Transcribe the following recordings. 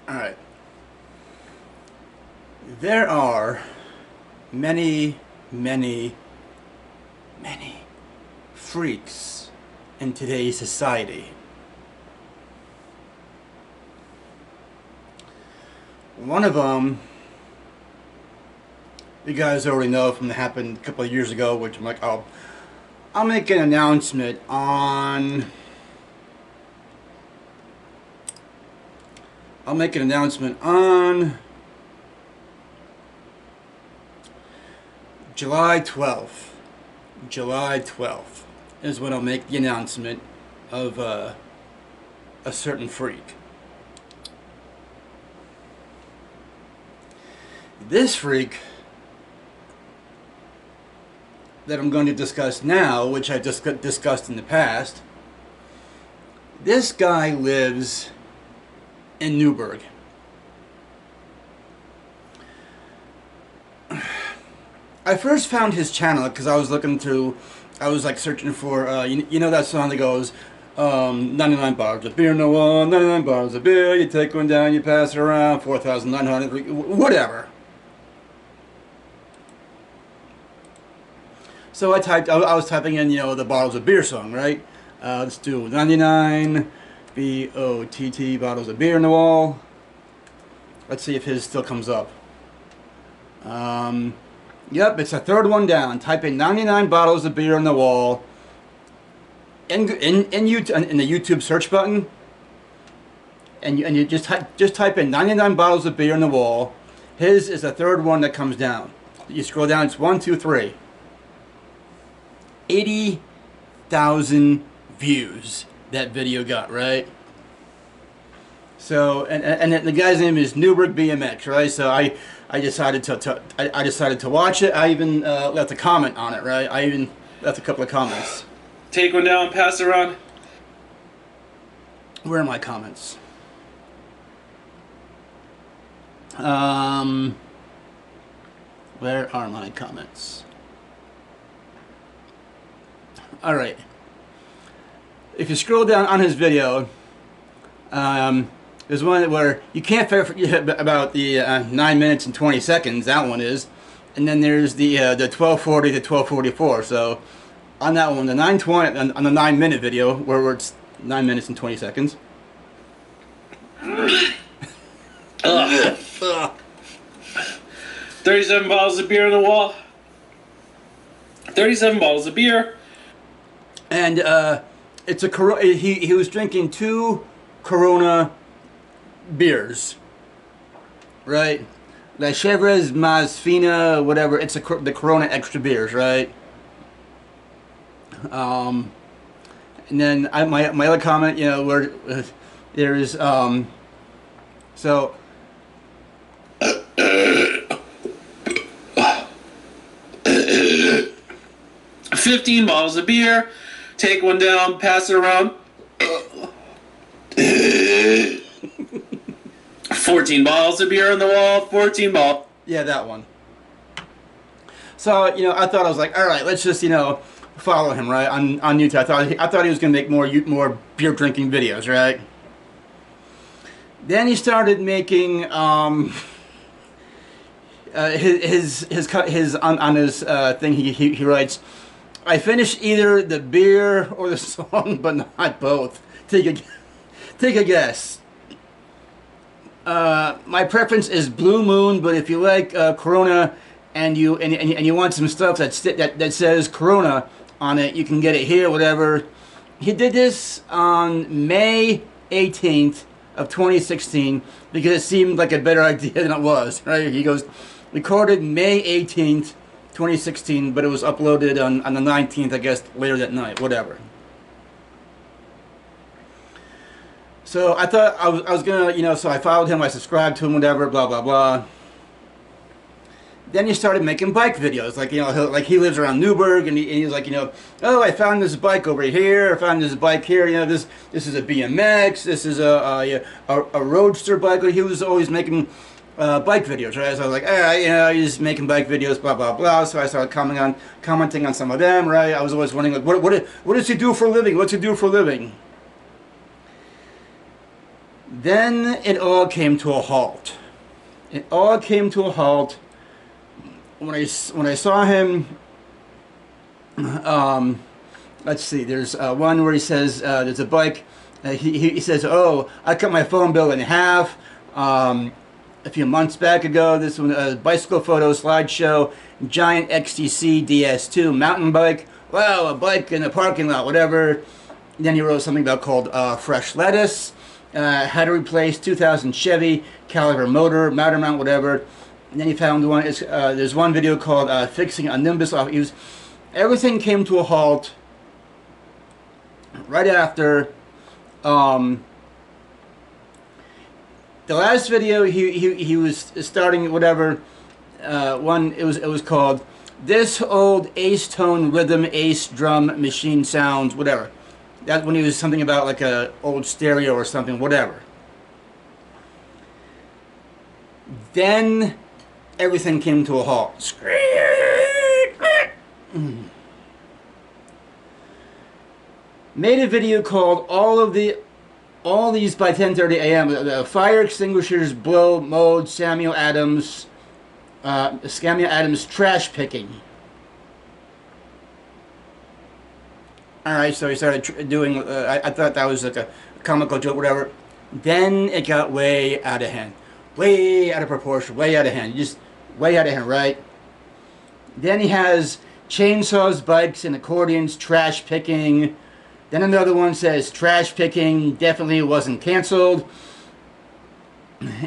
Alright. There are many freaks in today's society. One of them, you guys already know from what happened a couple of years ago, which I'm like, oh, I'll make an announcement on July 12th. July 12th is when I'll make the announcement of a certain freak. This freak that I'm going to discuss now, which I just discussed in the past, this guy lives in Newburgh. I first found his channel because I was like searching for, you know that song that goes, 99 bottles of beer in the wall, 99 bottles of beer, you take one down, you pass it around, 4,900, whatever. So I was typing in, you know, the bottles of beer song, right? Let's do 99 B-O-T-T bottles of beer in the wall. Let's see if his still comes up. Yep, it's the third one down. Type in 99 bottles of beer in the wall in the YouTube search button, and you just type in 99 bottles of beer in the wall. His is the third one that comes down. You scroll down, it's 1, 2, 3. 80,000 views that video got, right? So and the guy's name is Newburghbmx, right? So I decided to watch it. I even left a comment on it, right? I even left a couple of comments. Take one down, pass it around. Where are my comments? Where are my comments? Alright. If you scroll down on his video, there's one where you can't forget about the 9 minutes and 20 seconds, that one is. And then there's the 1240 to 1244. So on that one, the 920, on the 9 minute video, where it's 9 minutes and 20 seconds. 37 bottles of beer on the wall. 37 bottles of beer. And it's a he was drinking 2 Corona beers, right? La Chevres Mas Fina, whatever. It's the Corona extra beers, right? And then my other comment, you know, where there's so 15 bottles of beer. Take one down, pass it around. 14 bottles of beer on the wall, 14 bottles. Yeah, that one. So, you know, I was like, all right, let's just, you know, follow him, right, on YouTube. I thought he was going to make more beer drinking videos, right? Then he started making his on his thing. He writes, I finished either the beer or the song, but not both. Take a guess. My preference is Blue Moon, but if you like Corona and you want some stuff that says Corona on it, you can get it here, whatever. He did this on May 18th of 2016 because it seemed like a better idea than it was, right? He goes, recorded May 18th, 2016, but it was uploaded on the 19th, I guess, later that night, whatever. So I thought I was gonna, you know, so I followed him, I subscribed to him, whatever, blah blah blah. Then he started making bike videos, like, you know, he lives around Newburgh, and he's like, you know, oh, I found this bike over here, I found this bike here, you know, this is a BMX, this is a roadster bike. He was always making bike videos, right? So I was like, you know, he's making bike videos, blah blah blah. So I started commenting on some of them, right? I was always wondering, like, what does he do for a living? What's he do for a living? Then it all came to a halt. It all came to a halt when I saw him. Let's see. There's one where he says there's a bike. He says, "Oh, I cut my phone bill in half." A few months back ago, this one, bicycle photo slideshow, giant XTC DS2 mountain bike. Wow, a bike in a parking lot, whatever. Then he wrote something about called fresh lettuce. How to replace 2000 Chevy caliber motor mount, whatever. And then he found one. There's one video called fixing a Nimbus off. Everything came to a halt right after. The last video he was starting whatever one it was called "This Old Ace Tone Rhythm Ace Drum Machine Sounds," whatever. That's when he was something about like a old stereo or something, whatever. Then everything came to a halt. Made a video called all these by 10:30 a.m. The fire extinguishers blow mode Samuel Adams trash picking. Alright, so he started doing, I thought that was like a comical joke, whatever. Then it got way out of hand. Way out of proportion, way out of hand. Just way out of hand, right? Then he has chainsaws, bikes, and accordions, trash picking. Then another one says trash picking definitely wasn't canceled.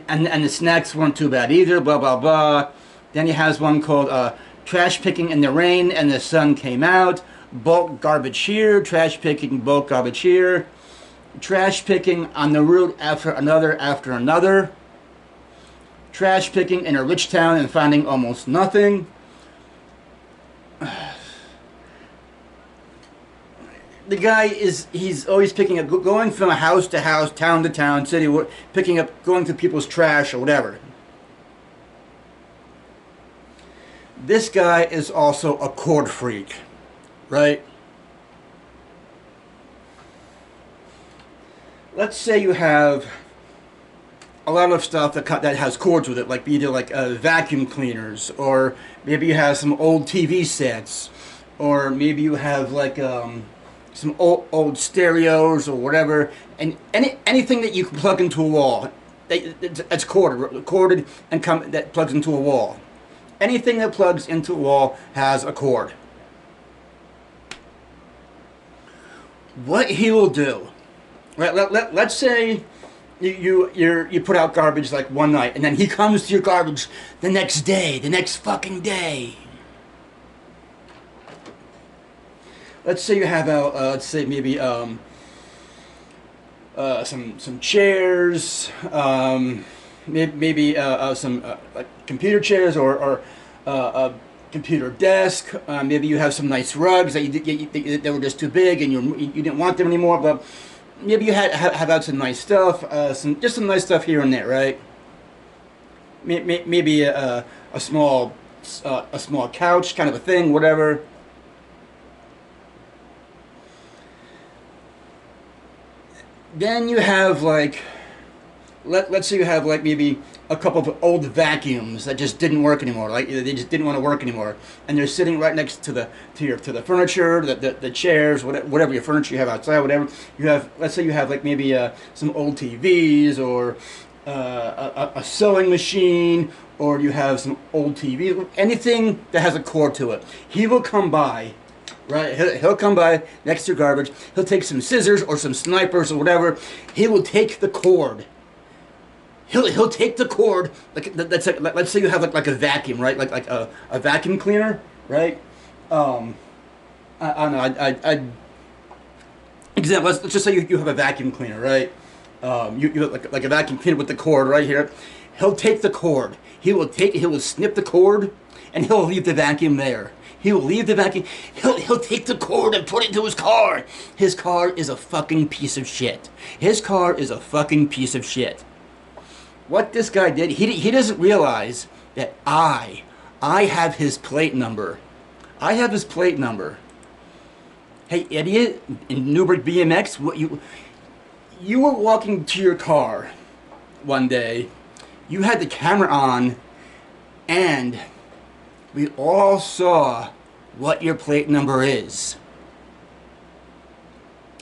And the snacks weren't too bad either, blah, blah, blah. Then he has one called trash picking in the rain and the sun came out. Bulk garbage here, trash picking, bulk garbage here. Trash picking on the route after another. Trash picking in a rich town and finding almost nothing. The guy he's always picking up, going from house to house, town to town, city, picking up, going through people's trash or whatever. This guy is also a chord freak, right? Let's say you have a lot of stuff that has cords with it, like either like vacuum cleaners, or maybe you have some old TV sets, or maybe you have like some old stereos or whatever, and anything that you can plug into a wall that's corded and that plugs into a wall. Anything that plugs into a wall has a cord. What he will do, right? Let's say you put out garbage like one night, and then he comes to your garbage the next day, the next fucking day. Let's say you have out, let's say maybe some chairs, maybe some computer chairs or a computer desk. Maybe you have some nice rugs that were just too big and you didn't want them anymore. But maybe you have out some nice stuff, just some nice stuff here and there, right? Maybe a small couch kind of a thing, whatever. Then you have like, let's say you have like maybe a couple of old vacuums that just didn't work anymore. Like they just didn't want to work anymore, and they're sitting right next to the furniture, the chairs, whatever your furniture you have outside, whatever you have. Let's say you have like maybe some old TVs or a sewing machine, or you have some old TV, anything that has a cord to it. He will come by. Right, he'll come by next to your garbage. He'll take some scissors or some snipers or whatever. He will take the cord. He'll take the cord. That's like, let's say you have like a vacuum, right? Like a vacuum cleaner, right? I don't know. Example. Let's just say you have a vacuum cleaner, right? You have like a vacuum cleaner with the cord right here. He'll take the cord. He will snip the cord, and he'll leave the vacuum there. He will leave the vacuum. He'll take the cord and put it into his car. His car is a fucking piece of shit. His car is a fucking piece of shit. what this guy did, he doesn't realize that I have his plate number. I have his plate number. Hey, idiot, in Newburgh BMX, what you were walking to your car one day. You had the camera on, and we all saw what your plate number is.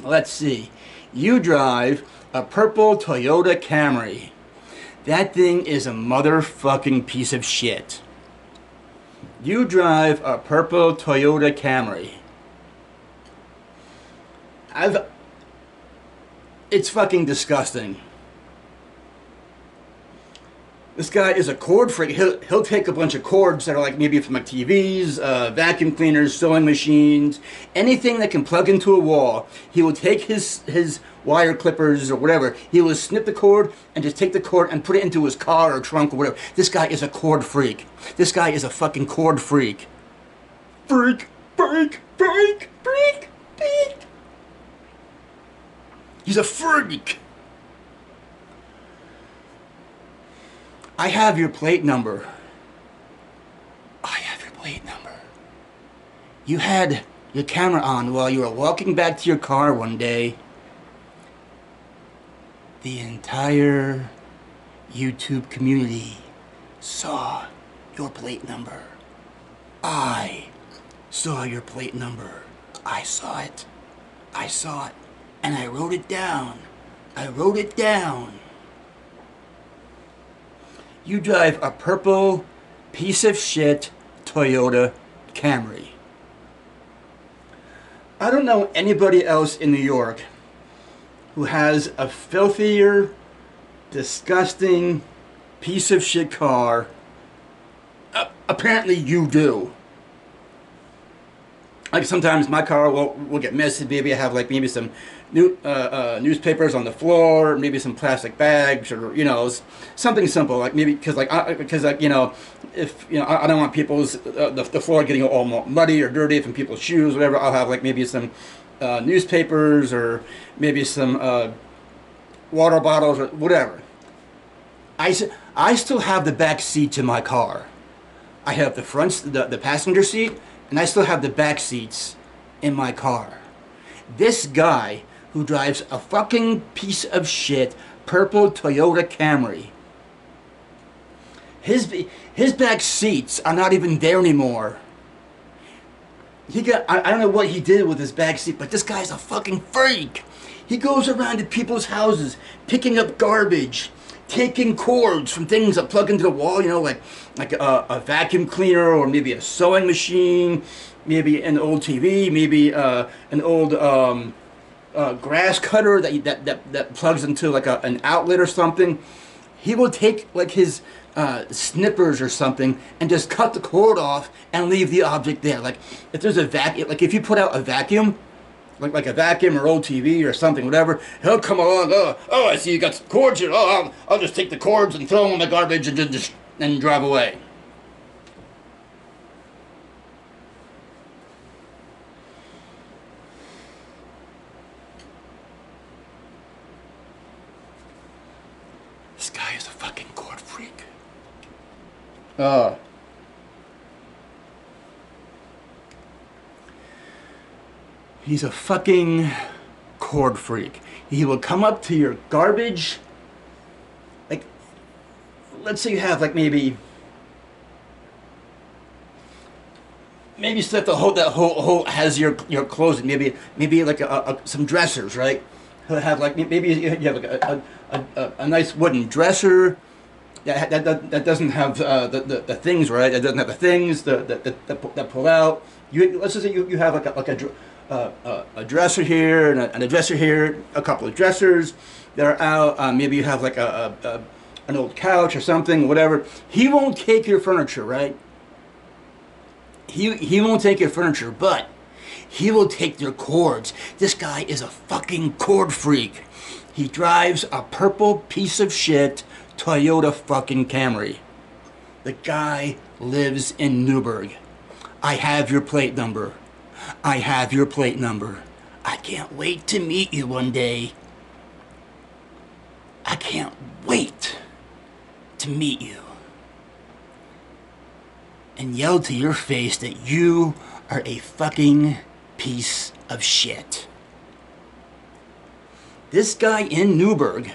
Let's see. You drive a purple Toyota Camry. That thing is a motherfucking piece of shit. You drive a purple Toyota Camry. It's fucking disgusting. This guy is a cord freak. He'll take a bunch of cords that are like maybe from like TVs, vacuum cleaners, sewing machines, anything that can plug into a wall. He will take his wire clippers or whatever. He will snip the cord and just take the cord and put it into his car or trunk or whatever. This guy is a cord freak. This guy is a fucking cord freak. Freak, freak, freak, freak, freak. He's a freak. I have your plate number. I have your plate number. You had your camera on while you were walking back to your car one day. The entire YouTube community saw your plate number. I saw your plate number. I saw it. I saw it. And I wrote it down. I wrote it down. You drive a purple piece of shit Toyota Camry. I don't know anybody else in New York who has a filthier, disgusting piece of shit car. Apparently you do. Like sometimes my car will get messy. Maybe I have like maybe some newspapers on the floor, maybe some plastic bags, or something simple. Like maybe because you know, if I don't want people's the floor getting all muddy or dirty from people's shoes, whatever. I'll have like maybe some newspapers or maybe some water bottles or whatever. I still have the back seat to my car. I have the passenger seat. And I still have the back seats in my car. This guy who drives a fucking piece of shit purple Toyota Camry, his back seats are not even there anymore. I don't know what he did with his back seat, but this guy's a fucking freak. He goes around to people's houses picking up garbage, taking cords from things that plug into the wall, like a vacuum cleaner or maybe a sewing machine, maybe an old TV, maybe an old grass cutter that plugs into like an outlet or something. He will take like his snippers or something and just cut the cord off and leave the object there. Like if there's a vacuum, like if you put out a vacuum, like a vacuum or old TV or something, whatever, he'll come along. Oh, I see you got some cords here. Oh, I'll just take the cords and throw them in the garbage and drive away. This guy is a fucking cord freak. He's a fucking cord freak. He will come up to your garbage. Like, let's say you have like maybe stuff that whole has your clothes in. Maybe like some dressers, right? He'll have like maybe you have like a nice wooden dresser that doesn't have the things, right? That doesn't have the things that pull out. Let's just say you have like a dresser here and a dresser here, a couple of dressers that are out. Maybe you have like an old couch or something, whatever. He won't take your furniture, right? He won't take your furniture, but he will take your cords. This guy is a fucking cord freak. He drives a purple piece of shit Toyota fucking Camry. The guy lives in Newburgh. I have your plate number. I have your plate number. I can't wait to meet you one day. I can't wait to meet you and yell to your face that you are a fucking piece of shit. This guy in Newburgh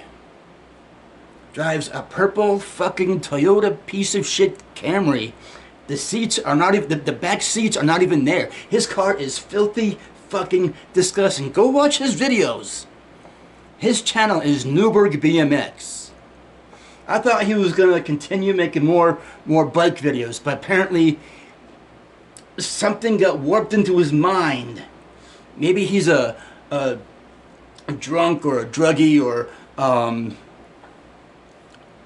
drives a purple fucking Toyota piece of shit Camry. The seats are not even, the back seats are not even there. His car is filthy fucking disgusting. Go watch his videos. His channel is Newburghbmx. I thought he was gonna continue making more bike videos, but apparently something got warped into his mind. Maybe he's a drunk or a druggie or I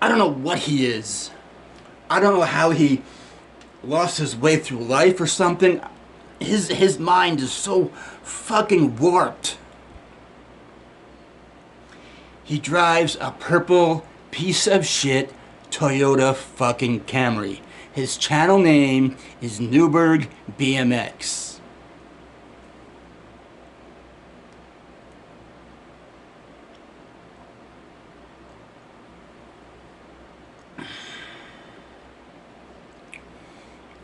don't know what he is. I don't know how he lost his way through life or something. His mind is so fucking warped. He drives a purple piece of shit Toyota fucking Camry. His channel name is Newburghbmx.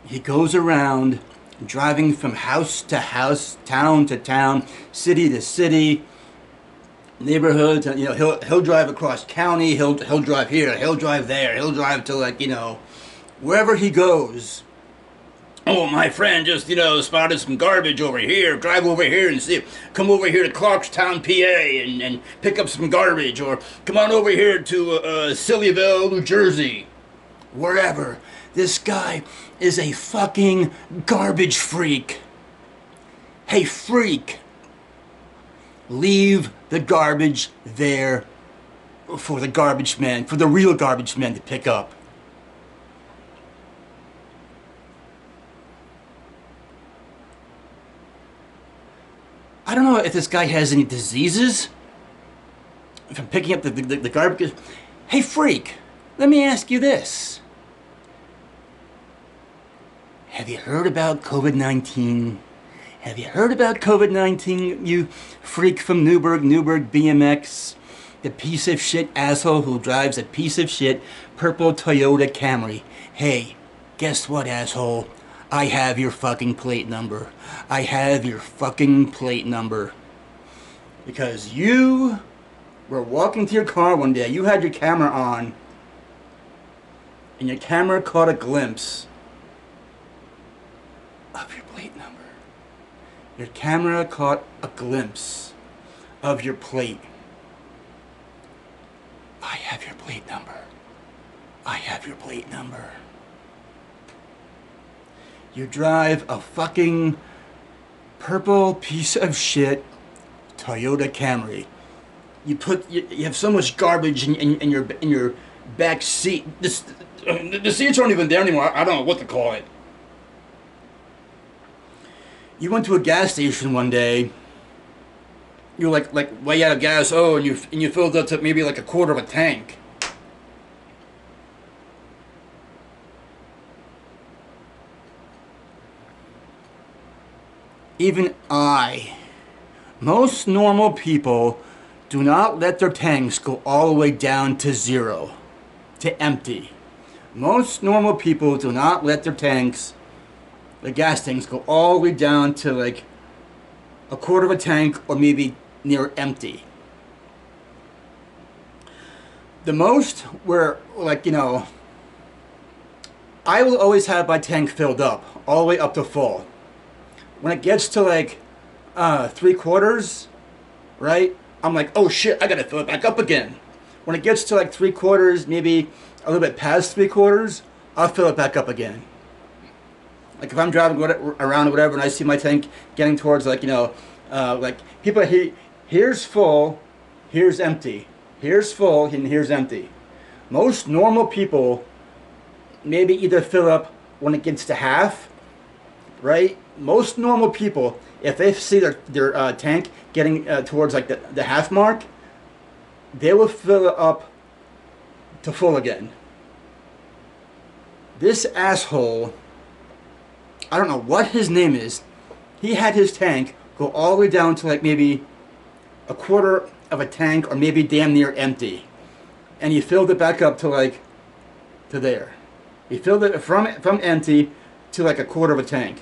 He goes around driving from house to house, town to town, city to city, neighborhoods. You know, he'll drive across county. He'll drive here. He'll drive there. He'll drive to, like, you know, wherever he goes. Oh, my friend just, you know, spotted some garbage over here. Drive over here and see. Come over here to Clarkstown, PA, and pick up some garbage. Or come on over here to Sillyville, New Jersey. Wherever. This guy is a fucking garbage freak. Hey, freak. Leave the garbage there for the garbage man, for the real garbage man to pick up. I don't know if this guy has any diseases from picking up the garbage. Hey, freak, let me ask you this. Have you heard about COVID-19? Have you heard about COVID-19, you freak from Newburghbmx? The piece of shit asshole who drives a piece of shit purple Toyota Camry. Hey, guess what, asshole? I have your fucking plate number. I have your fucking plate number. Because you were walking to your car one day, you had your camera on, and your camera caught a glimpse of your plate number. Your camera caught a glimpse of your plate. I have your plate number. I have your plate number. You drive a fucking purple piece of shit Toyota Camry. You have so much garbage in your back seat. The seats aren't even there anymore. I don't know what to call it. You went to a gas station one day. You were like way out of gas. Oh, and you filled up to maybe like a quarter of a tank. Even most normal people do not let their tanks go all the way down to zero, to empty. Most normal people do not let their tanks, the gas tanks, go all the way down to like a quarter of a tank or maybe near empty. The most where, like, you know, I will always have my tank filled up all the way up to full. When it gets to like 3/4, right, I'm like, oh shit, I gotta fill it back up again. When it gets to like 3/4, maybe a little bit past 3/4, I'll fill it back up again. Like if I'm driving around or whatever and I see my tank getting towards, like, you know, like people, here's full, here's empty. Here's full and here's empty. Most normal people maybe either fill up when it gets to half, right? Most normal people, if they see their tank getting towards like the half mark, they will fill it up to full again. This asshole, I don't know what his name is, he had his tank go all the way down to like maybe a quarter of a tank or maybe damn near empty. And he filled it back up to like to there. He filled it from empty to like a quarter of a tank.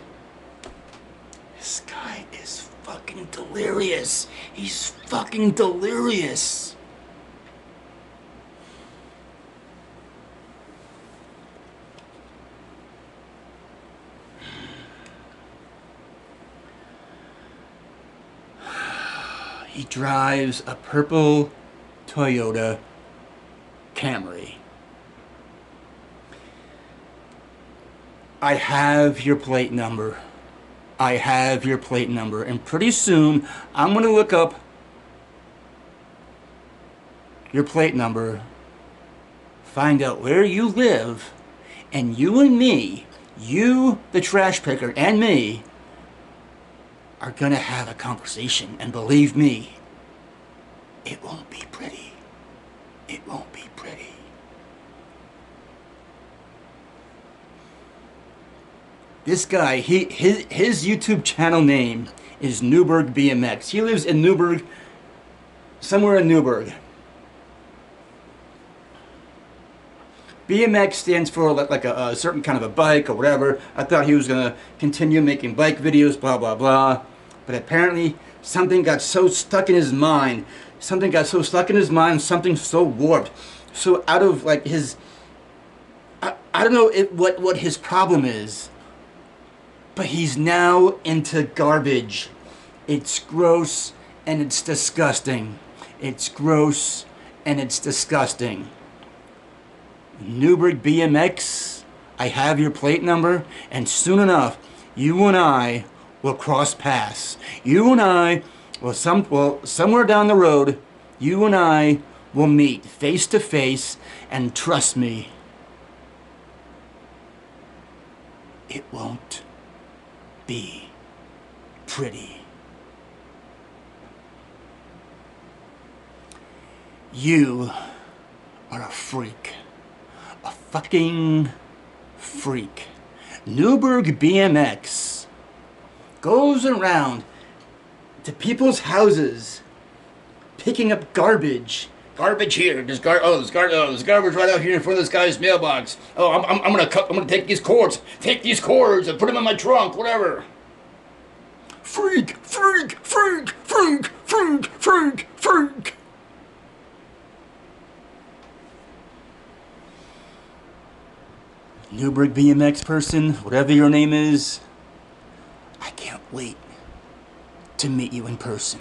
This guy is fucking delirious. He's fucking delirious. He drives a purple Toyota Camry. I have your plate number. I have your plate number. And pretty soon, I'm going to look up your plate number, find out where you live, and you and me, you, the trash picker, and me, are going to have a conversation. And believe me, it won't be pretty. It won't be pretty. This guy, his YouTube channel name is Newburghbmx. He lives in Newburgh, somewhere in Newburgh. BMX stands for like a certain kind of a bike or whatever. I thought he was going to continue making bike videos, blah, blah, blah. But apparently something got so stuck in his mind. Something so warped. So out of like his... I don't know what his problem is. But he's now into garbage. It's gross and it's disgusting. It's gross and it's disgusting. Newburghbmx, I have your plate number, and soon enough, you and I will cross paths. You and I will somewhere down the road, you and I will meet face to face, and trust me, it won't be pretty. You are a freak. A fucking freak. Newburghbmx goes around to people's houses picking up garbage. Garbage here. There's garbage right out here in front of this guy's mailbox. Oh, I'm gonna take these cords and put them in my trunk, whatever. Freak, freak, freak, freak, freak, freak, freak. Newburghbmx person, whatever your name is, I can't wait to meet you in person.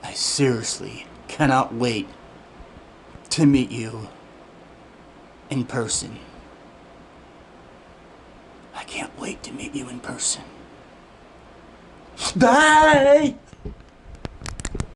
I seriously cannot wait to meet you in person. I can't wait to meet you in person. Bye!